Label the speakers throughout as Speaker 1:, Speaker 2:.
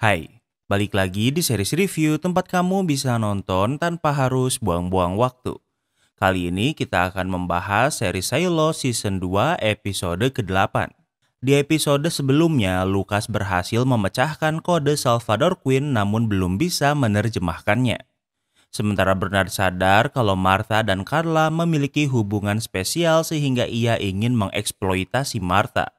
Speaker 1: Hai, balik lagi di series review tempat kamu bisa nonton tanpa harus buang-buang waktu. Kali ini kita akan membahas seri Silo Season 2 episode ke-8. Di episode sebelumnya, Lucas berhasil memecahkan kode Salvador Queen namun belum bisa menerjemahkannya. Sementara Bernard sadar kalau Martha dan Carla memiliki hubungan spesial sehingga ia ingin mengeksploitasi Martha.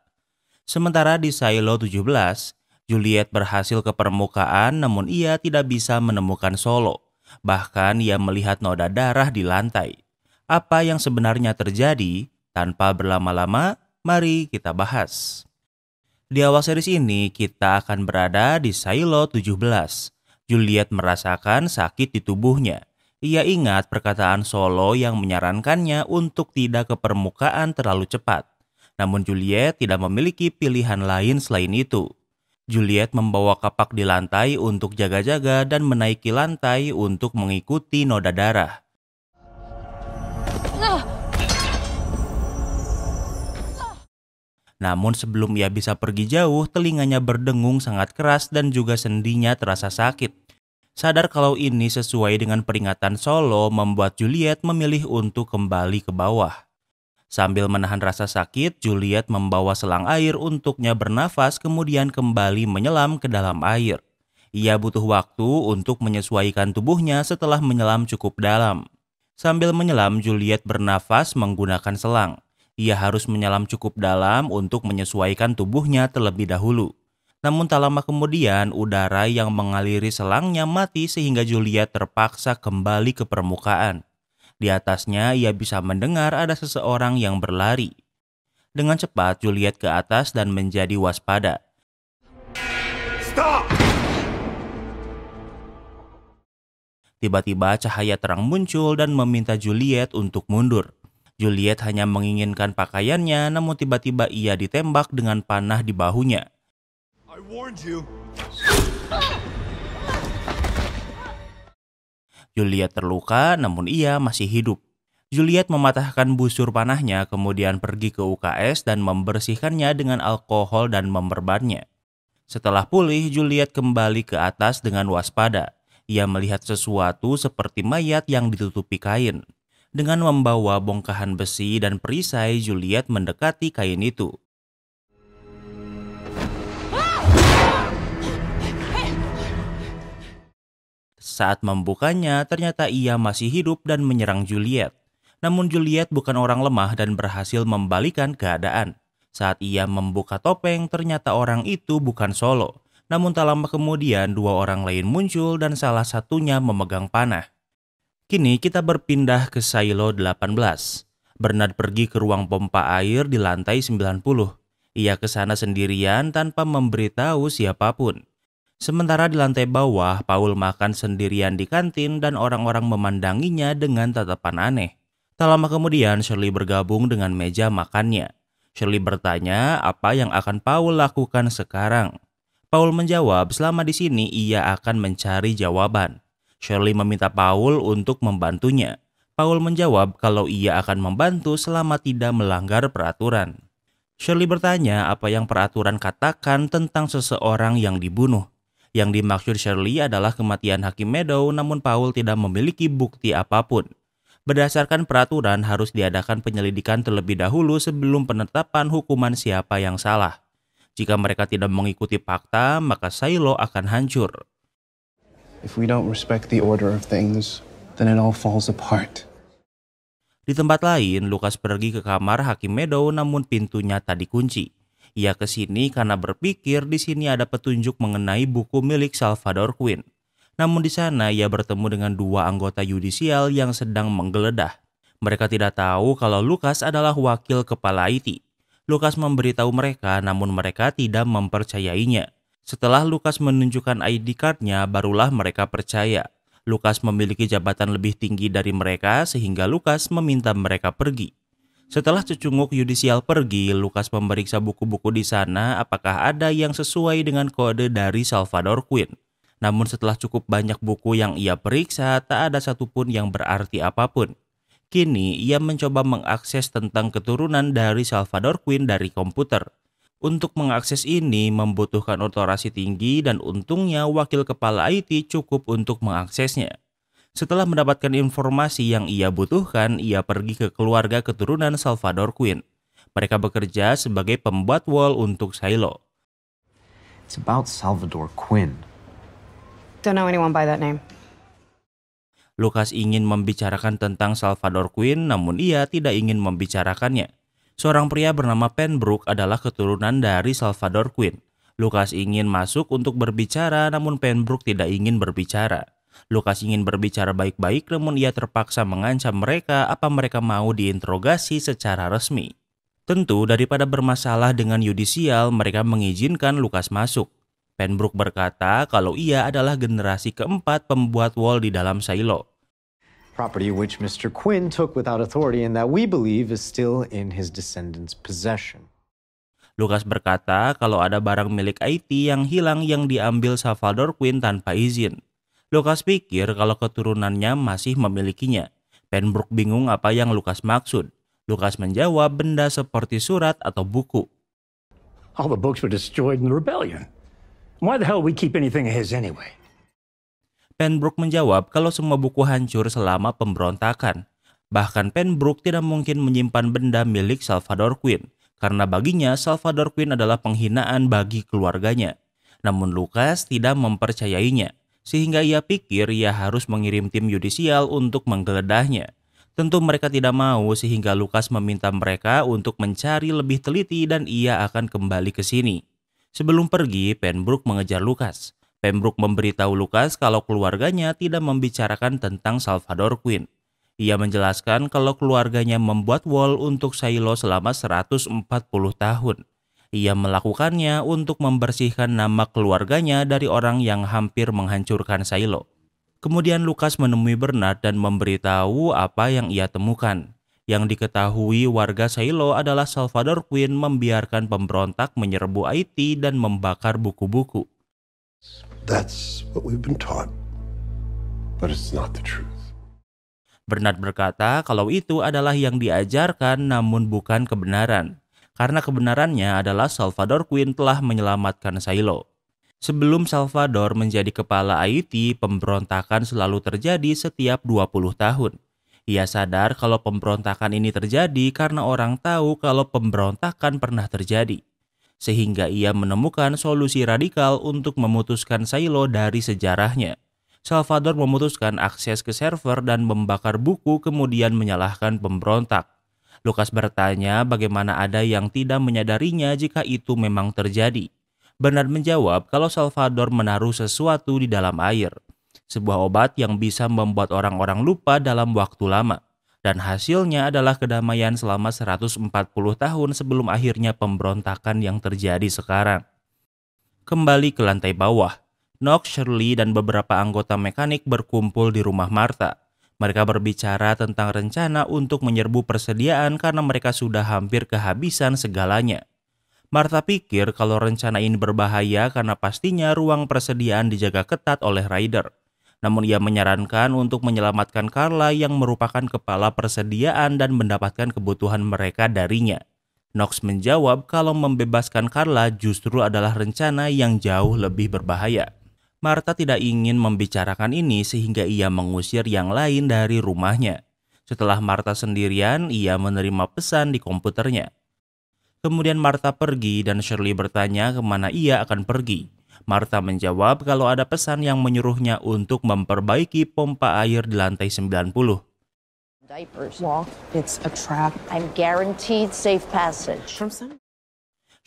Speaker 1: Sementara di Silo 17, Juliet berhasil ke permukaan namun ia tidak bisa menemukan Solo. Bahkan ia melihat noda darah di lantai. Apa yang sebenarnya terjadi? Tanpa berlama-lama, mari kita bahas. Di awal series ini kita akan berada di Silo 17. Juliet merasakan sakit di tubuhnya. Ia ingat perkataan Solo yang menyarankannya untuk tidak ke permukaan terlalu cepat. Namun Juliet tidak memiliki pilihan lain selain itu. Juliet membawa kapak di lantai untuk jaga-jaga dan menaiki lantai untuk mengikuti noda darah. Namun sebelum ia bisa pergi jauh, telinganya berdengung sangat keras dan juga sendinya terasa sakit. Sadar kalau ini sesuai dengan peringatan Solo membuat Juliet memilih untuk kembali ke bawah. Sambil menahan rasa sakit, Juliet membawa selang air untuknya bernafas kemudian kembali menyelam ke dalam air. Ia butuh waktu untuk menyesuaikan tubuhnya setelah menyelam cukup dalam. Sambil menyelam, Juliet bernafas menggunakan selang. Ia harus menyelam cukup dalam untuk menyesuaikan tubuhnya terlebih dahulu. Namun tak lama kemudian, udara yang mengaliri selangnya mati sehingga Juliet terpaksa kembali ke permukaan. Di atasnya ia bisa mendengar ada seseorang yang berlari. Dengan cepat Juliet ke atas dan menjadi waspada.
Speaker 2: Stop!
Speaker 1: Tiba-tiba cahaya terang muncul dan meminta Juliet untuk mundur. Juliet hanya menginginkan pakaiannya, namun tiba-tiba ia ditembak dengan panah di bahunya.
Speaker 2: I warned you.
Speaker 1: Juliet terluka, namun ia masih hidup. Juliet mematahkan busur panahnya, kemudian pergi ke UKS dan membersihkannya dengan alkohol dan memperbannya. Setelah pulih, Juliet kembali ke atas dengan waspada. Ia melihat sesuatu seperti mayat yang ditutupi kain. Dengan membawa bongkahan besi dan perisai, Juliet mendekati kain itu. Saat membukanya, ternyata ia masih hidup dan menyerang Juliet. Namun Juliet bukan orang lemah dan berhasil membalikan keadaan. Saat ia membuka topeng, ternyata orang itu bukan Solo. Namun tak lama kemudian, dua orang lain muncul dan salah satunya memegang panah. Kini kita berpindah ke Silo 18. Bernard pergi ke ruang pompa air di lantai 90. Ia ke sana sendirian tanpa memberitahu siapapun. Sementara di lantai bawah, Paul makan sendirian di kantin dan orang-orang memandanginya dengan tatapan aneh. Tak lama kemudian, Shirley bergabung dengan meja makannya. Shirley bertanya apa yang akan Paul lakukan sekarang. Paul menjawab selama di sini ia akan mencari jawaban. Shirley meminta Paul untuk membantunya. Paul menjawab kalau ia akan membantu selama tidak melanggar peraturan. Shirley bertanya apa yang peraturan katakan tentang seseorang yang dibunuh. Yang dimaksud Shirley adalah kematian Hakim Meadow, namun Paul tidak memiliki bukti apapun. Berdasarkan peraturan harus diadakan penyelidikan terlebih dahulu sebelum penetapan hukuman siapa yang salah. Jika mereka tidak mengikuti fakta, maka Silo akan hancur.
Speaker 3: If we don't respect the order of things, then it all falls apart.
Speaker 1: Di tempat lain, Lucas pergi ke kamar Hakim Meadow namun pintunya tak dikunci. Ia ke sini karena berpikir di sini ada petunjuk mengenai buku milik Salvador Queen. Namun di sana ia bertemu dengan dua anggota yudisial yang sedang menggeledah. Mereka tidak tahu kalau Lucas adalah wakil kepala IT. Lucas memberitahu mereka namun mereka tidak mempercayainya. Setelah Lucas menunjukkan ID card-nya, barulah mereka percaya. Lucas memiliki jabatan lebih tinggi dari mereka sehingga Lucas meminta mereka pergi. Setelah cecunguk yudisial pergi, Lucas memeriksa buku-buku di sana apakah ada yang sesuai dengan kode dari Salvador Queen. Namun setelah cukup banyak buku yang ia periksa, tak ada satupun yang berarti apapun. Kini ia mencoba mengakses tentang keturunan dari Salvador Queen dari komputer. Untuk mengakses ini membutuhkan otorasi tinggi dan untungnya wakil kepala IT cukup untuk mengaksesnya. Setelah mendapatkan informasi yang ia butuhkan, ia pergi ke keluarga keturunan Salvador Queen. Mereka bekerja sebagai pembuat wall untuk Silo.
Speaker 4: It's about Salvador Quinn.
Speaker 5: Don't know anyone by that name.
Speaker 1: Lucas ingin membicarakan tentang Salvador Quinn, namun ia tidak ingin membicarakannya. Seorang pria bernama Pembroke adalah keturunan dari Salvador Quinn. Lucas ingin masuk untuk berbicara, namun Pembroke tidak ingin berbicara. Lucas ingin berbicara baik-baik, namun ia terpaksa mengancam mereka apa mereka mau diinterogasi secara resmi. Tentu daripada bermasalah dengan yudisial, mereka mengizinkan Lucas masuk. Pembroke berkata kalau ia adalah generasi keempat pembuat wall di dalam Silo.
Speaker 4: Property which Mr. Quinn took without authority and that we believe is still in his descendants' possession.
Speaker 1: Lucas berkata kalau ada barang milik IT yang hilang yang diambil Salvador Quinn tanpa izin. Lucas pikir kalau keturunannya masih memilikinya. Pembroke bingung apa yang Lucas maksud. Lucas menjawab benda seperti surat atau buku.
Speaker 6: All the books were destroyed in the rebellion. Why the hell would we keep anything of his anyway?
Speaker 1: Pembroke menjawab kalau semua buku hancur selama pemberontakan. Bahkan Pembroke tidak mungkin menyimpan benda milik Salvador Quinn, karena baginya Salvador Quinn adalah penghinaan bagi keluarganya. Namun Lucas tidak mempercayainya, sehingga ia pikir ia harus mengirim tim yudisial untuk menggeledah,nya. Tentu mereka tidak mau, sehingga Lucas meminta mereka untuk mencari lebih teliti dan ia akan kembali ke sini. Sebelum pergi, Pembroke mengejar Lucas. Pembroke memberitahu Lucas kalau keluarganya tidak membicarakan tentang Salvador Quinn. Ia menjelaskan kalau keluarganya membuat wall untuk Silo selama 140 tahun. Ia melakukannya untuk membersihkan nama keluarganya dari orang yang hampir menghancurkan Silo. Kemudian Lucas menemui Bernard dan memberitahu apa yang ia temukan. Yang diketahui warga Silo adalah Salvador Quinn membiarkan pemberontak menyerbu IT dan membakar buku-buku.
Speaker 2: That's what we've been taught. But it's not the truth.
Speaker 1: Bernard berkata kalau itu adalah yang diajarkan namun bukan kebenaran. Karena kebenarannya adalah Salvador Quinn telah menyelamatkan Silo. Sebelum Salvador menjadi kepala IT, pemberontakan selalu terjadi setiap 20 tahun. Ia sadar kalau pemberontakan ini terjadi karena orang tahu kalau pemberontakan pernah terjadi. Sehingga ia menemukan solusi radikal untuk memutuskan Silo dari sejarahnya. Salvador memutuskan akses ke server dan membakar buku kemudian menyalahkan pemberontak. Lucas bertanya bagaimana ada yang tidak menyadarinya jika itu memang terjadi. Bernard menjawab kalau Salvador menaruh sesuatu di dalam air. Sebuah obat yang bisa membuat orang-orang lupa dalam waktu lama. Dan hasilnya adalah kedamaian selama 140 tahun sebelum akhirnya pemberontakan yang terjadi sekarang. Kembali ke lantai bawah, Knox, Shirley, dan beberapa anggota mekanik berkumpul di rumah Martha. Mereka berbicara tentang rencana untuk menyerbu persediaan karena mereka sudah hampir kehabisan segalanya. Martha pikir kalau rencana ini berbahaya karena pastinya ruang persediaan dijaga ketat oleh Ryder. Namun ia menyarankan untuk menyelamatkan Carla yang merupakan kepala persediaan dan mendapatkan kebutuhan mereka darinya. Knox menjawab kalau membebaskan Carla justru adalah rencana yang jauh lebih berbahaya. Martha tidak ingin membicarakan ini sehingga ia mengusir yang lain dari rumahnya. Setelah Martha sendirian, ia menerima pesan di komputernya. Kemudian Martha pergi dan Shirley bertanya kemana ia akan pergi. Martha menjawab kalau ada pesan yang menyuruhnya untuk memperbaiki pompa air di lantai 90.
Speaker 5: Diapers. Walt, it's a trap.
Speaker 7: I'm guaranteed safe passage.
Speaker 5: From some...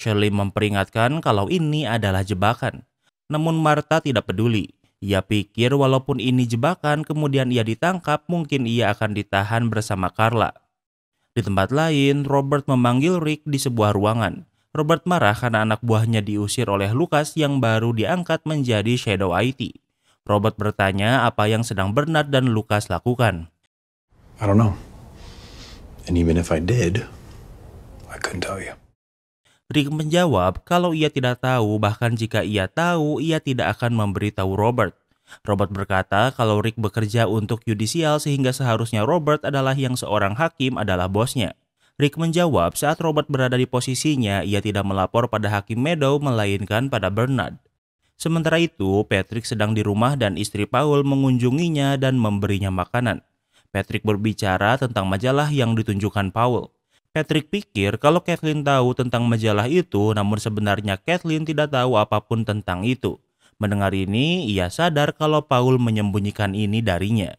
Speaker 1: Shirley memperingatkan kalau ini adalah jebakan. Namun Martha tidak peduli. Ia pikir walaupun ini jebakan kemudian ia ditangkap, mungkin ia akan ditahan bersama Carla. Di tempat lain, Robert memanggil Rick di sebuah ruangan. Robert marah karena anak buahnya diusir oleh Lucas yang baru diangkat menjadi Shadow IT. Robert bertanya apa yang sedang Bernard dan Lucas lakukan.
Speaker 2: I don't know. And even if I did, I couldn't tell you.
Speaker 1: Rick menjawab kalau ia tidak tahu, bahkan jika ia tahu, ia tidak akan memberitahu Robert. Robert berkata kalau Rick bekerja untuk yudisial sehingga seharusnya Robert adalah yang seorang hakim adalah bosnya. Rick menjawab saat Robert berada di posisinya, ia tidak melapor pada Hakim Meadow melainkan pada Bernard. Sementara itu, Patrick sedang di rumah dan istri Paul mengunjunginya dan memberinya makanan. Patrick berbicara tentang majalah yang ditunjukkan Paul. Patrick pikir kalau Kathleen tahu tentang majalah itu, namun sebenarnya Kathleen tidak tahu apapun tentang itu. Mendengar ini, ia sadar kalau Paul menyembunyikan ini darinya.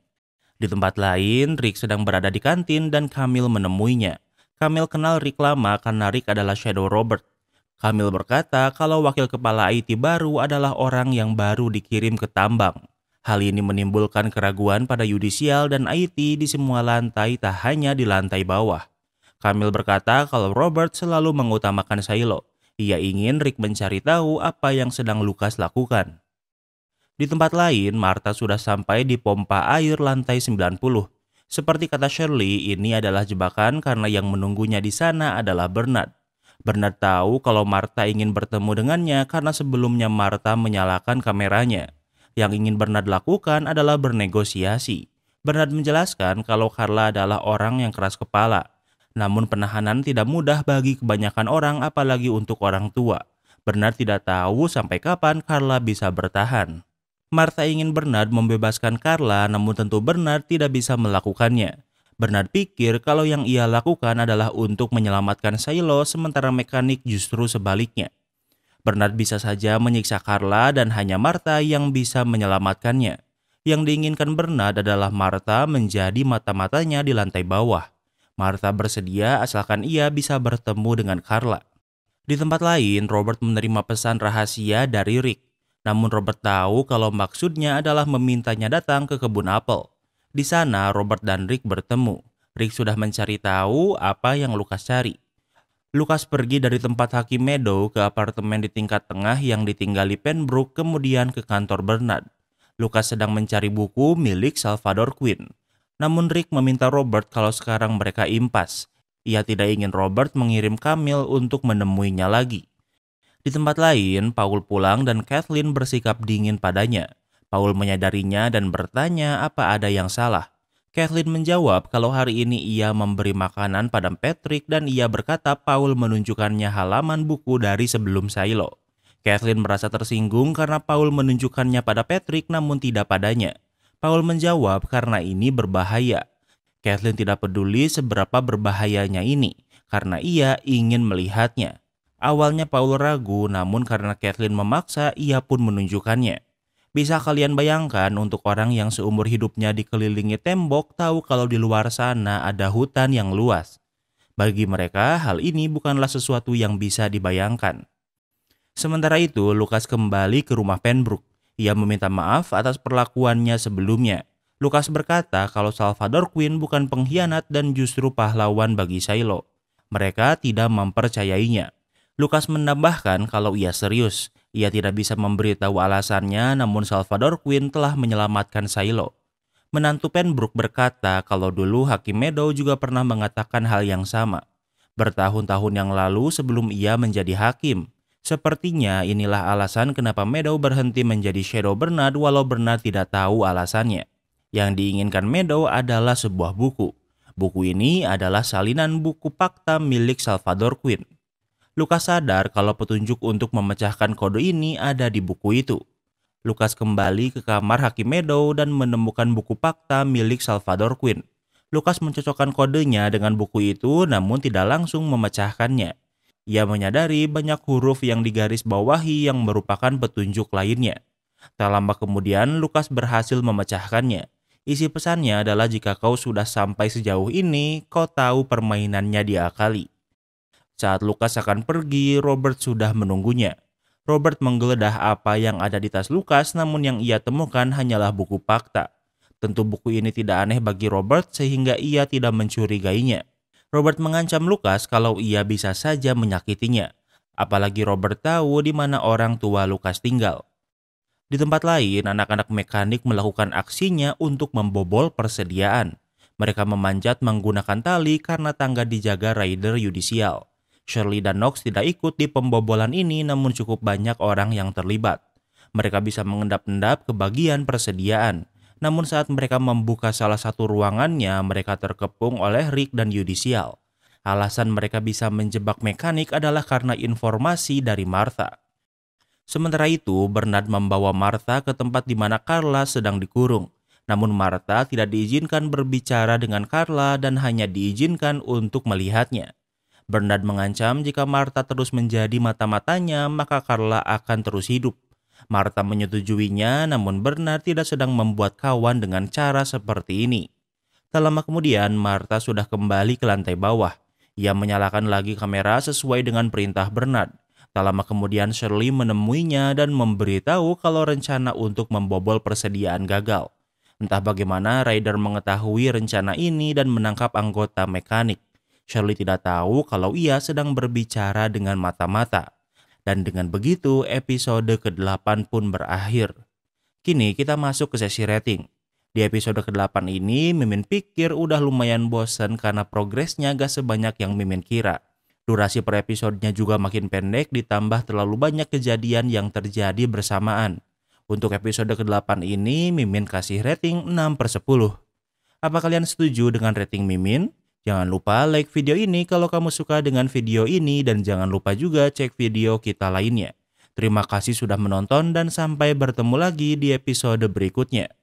Speaker 1: Di tempat lain, Rick sedang berada di kantin dan Camille menemuinya. Camille kenal Rick lama karena Rick adalah Shadow Robert. Camille berkata kalau wakil kepala IT baru adalah orang yang baru dikirim ke tambang. Hal ini menimbulkan keraguan pada yudisial dan IT di semua lantai, tak hanya di lantai bawah. Camille berkata kalau Robert selalu mengutamakan Shiloh. Ia ingin Rick mencari tahu apa yang sedang Lucas lakukan. Di tempat lain, Martha sudah sampai di pompa air lantai 90. Seperti kata Shirley, ini adalah jebakan karena yang menunggunya di sana adalah Bernard. Bernard tahu kalau Martha ingin bertemu dengannya karena sebelumnya Martha menyalakan kameranya. Yang ingin Bernard lakukan adalah bernegosiasi. Bernard menjelaskan kalau Carla adalah orang yang keras kepala. Namun penahanan tidak mudah bagi kebanyakan orang, apalagi untuk orang tua. Bernard tidak tahu sampai kapan Carla bisa bertahan. Martha ingin Bernard membebaskan Carla, namun tentu Bernard tidak bisa melakukannya. Bernard pikir kalau yang ia lakukan adalah untuk menyelamatkan Shiloh, sementara mekanik justru sebaliknya. Bernard bisa saja menyiksa Carla dan hanya Martha yang bisa menyelamatkannya. Yang diinginkan Bernard adalah Martha menjadi mata-matanya di lantai bawah. Martha bersedia asalkan ia bisa bertemu dengan Carla. Di tempat lain, Robert menerima pesan rahasia dari Rick. Namun Robert tahu kalau maksudnya adalah memintanya datang ke kebun apel. Di sana, Robert dan Rick bertemu. Rick sudah mencari tahu apa yang Lucas cari. Lucas pergi dari tempat Hakim Meadow ke apartemen di tingkat tengah yang ditinggali Penbrook, kemudian ke kantor Bernard. Lucas sedang mencari buku milik Salvador Quinn. Namun Rick meminta Robert kalau sekarang mereka impas. Ia tidak ingin Robert mengirim Camille untuk menemuinya lagi. Di tempat lain, Paul pulang dan Kathleen bersikap dingin padanya. Paul menyadarinya dan bertanya apa ada yang salah. Kathleen menjawab kalau hari ini ia memberi makanan pada Patrick dan ia berkata Paul menunjukkannya halaman buku dari sebelum Shiloh. Kathleen merasa tersinggung karena Paul menunjukkannya pada Patrick namun tidak padanya. Paul menjawab karena ini berbahaya. Kathleen tidak peduli seberapa berbahayanya ini karena ia ingin melihatnya. Awalnya Paul ragu, namun karena Kathleen memaksa, ia pun menunjukkannya. Bisa kalian bayangkan untuk orang yang seumur hidupnya dikelilingi tembok tahu kalau di luar sana ada hutan yang luas. Bagi mereka, hal ini bukanlah sesuatu yang bisa dibayangkan. Sementara itu, Lucas kembali ke rumah Penbrook. Ia meminta maaf atas perlakuannya sebelumnya. Lucas berkata kalau Salvador Quinn bukan pengkhianat dan justru pahlawan bagi Shiloh. Mereka tidak mempercayainya. Lucas menambahkan kalau ia serius. Ia tidak bisa memberitahu alasannya, namun Salvador Quinn telah menyelamatkan Shiloh. Menantu Penbrook berkata kalau dulu Hakim Meadow juga pernah mengatakan hal yang sama. Bertahun-tahun yang lalu sebelum ia menjadi hakim. Sepertinya inilah alasan kenapa Meadow berhenti menjadi Shadow Bernard walau Bernard tidak tahu alasannya. Yang diinginkan Meadow adalah sebuah buku. Buku ini adalah salinan buku fakta milik Salvador Quinn. Lucas sadar kalau petunjuk untuk memecahkan kode ini ada di buku itu. Lucas kembali ke kamar Hakim Meadow dan menemukan buku fakta milik Salvador Quinn. Lucas mencocokkan kodenya dengan buku itu namun tidak langsung memecahkannya. Ia menyadari banyak huruf yang digaris bawahi yang merupakan petunjuk lainnya. Tak lama kemudian, Lucas berhasil memecahkannya. Isi pesannya adalah jika kau sudah sampai sejauh ini, kau tahu permainannya diakali. Saat Lucas akan pergi, Robert sudah menunggunya. Robert menggeledah apa yang ada di tas Lucas, namun yang ia temukan hanyalah buku fakta. Tentu buku ini tidak aneh bagi Robert sehingga ia tidak mencurigainya. Robert mengancam Lucas kalau ia bisa saja menyakitinya. Apalagi Robert tahu di mana orang tua Lucas tinggal. Di tempat lain, anak-anak mekanik melakukan aksinya untuk membobol persediaan. Mereka memanjat menggunakan tali karena tangga dijaga rider yudisial. Shirley dan Knox tidak ikut di pembobolan ini namun cukup banyak orang yang terlibat. Mereka bisa mengendap-endap ke bagian persediaan. Namun saat mereka membuka salah satu ruangannya, mereka terkepung oleh Rick dan yudisial. Alasan mereka bisa menjebak mekanik adalah karena informasi dari Martha. Sementara itu, Bernard membawa Martha ke tempat di mana Carla sedang dikurung. Namun Martha tidak diizinkan berbicara dengan Carla dan hanya diizinkan untuk melihatnya. Bernard mengancam jika Martha terus menjadi mata-matanya, maka Carla akan terus hidup. Martha menyetujuinya, namun Bernard tidak sedang membuat kawan dengan cara seperti ini. Tak lama kemudian, Martha sudah kembali ke lantai bawah. Ia menyalakan lagi kamera sesuai dengan perintah Bernard. Tak lama kemudian Shirley menemuinya dan memberitahu kalau rencana untuk membobol persediaan gagal. Entah bagaimana Ryder mengetahui rencana ini dan menangkap anggota mekanik. Shirley tidak tahu kalau ia sedang berbicara dengan mata-mata. Dan dengan begitu episode ke-8 pun berakhir. Kini kita masuk ke sesi rating. Di episode ke-8 ini Mimin pikir udah lumayan bosan karena progresnya gak sebanyak yang Mimin kira. Durasi per episodenya juga makin pendek ditambah terlalu banyak kejadian yang terjadi bersamaan. Untuk episode ke-8 ini Mimin kasih rating 6/10. Apa kalian setuju dengan rating Mimin? Jangan lupa like video ini kalau kamu suka dengan video ini dan jangan lupa juga cek video kita lainnya. Terima kasih sudah menonton dan sampai bertemu lagi di episode berikutnya.